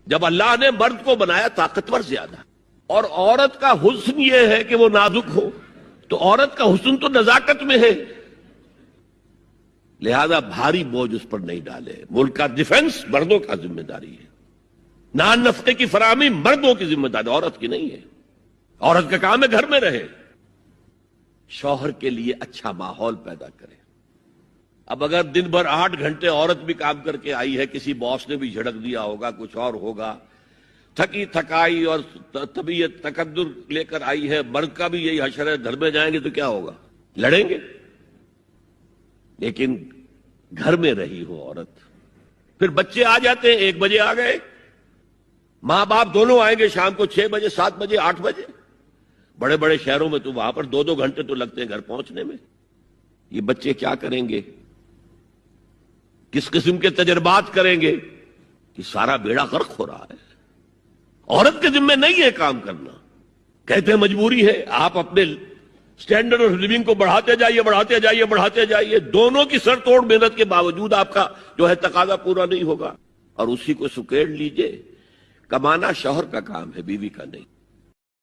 جب اللہ نے مرد کو بنایا طاقتور زیادہ اور عورت کا حسن یہ ہے کہ وہ نازک ہو، تو عورت کا حسن تو نزاکت میں ہے، لہذا بھاری بوجھ اس پر نہیں ڈالے۔ ملک کا ڈیفنس مردوں کا ذمہ داری ہے، نان نفقے کی فراہمی مردوں کی ذمہ داری، عورت کی نہیں ہے۔ عورت کا کام ہے گھر میں رہے، شوہر کے لیے اچھا ماحول پیدا کرے۔ اب اگر دن بھر 8 گھنٹے عورت بھی کام کر کے آئی ہے، کسی باس نے بھی جھڑک دیا ہوگا، کچھ اور ہوگا، تھکی تھکائی اور طبیعت تقدر لے کر آئی ہے، مرد کا بھی یہی حشر ہے، گھر میں جائیں گے تو کیا ہوگا؟ لڑیں گے۔ لیکن گھر میں رہی ہو عورت، پھر بچے آ جاتے ہیں، 1 بجے آ گئے، ماں باپ دونوں آئیں گے شام کو 6 بجے، 7 بجے، 8 بجے۔ بڑے بڑے شہروں میں تو وہاں پر 2 گھنٹے تو لگتے ہیں گھر پہنچنے میں۔ یہ بچے کیا کریں گے؟ کس قسم کے تجربات کریں گے؟ کہ سارا بیڑا غرق ہو رہا ہے۔ عورت کے ذمہ نہیں ہے کام کرنا، کہتے ہیں مجبوری ہے۔ آپ اپنے سٹینڈرڈ آف لیونگ کو بڑھاتے جائیے، بڑھاتے جائیے، بڑھاتے جائیے، دونوں کی سر توڑ محنت کے باوجود آپ کا جو ہے تقاضا پورا نہیں ہوگا، اور اسی کو سکیڑ لیجئے۔ کمانا شوہر کا کام ہے، بیوی کا نہیں۔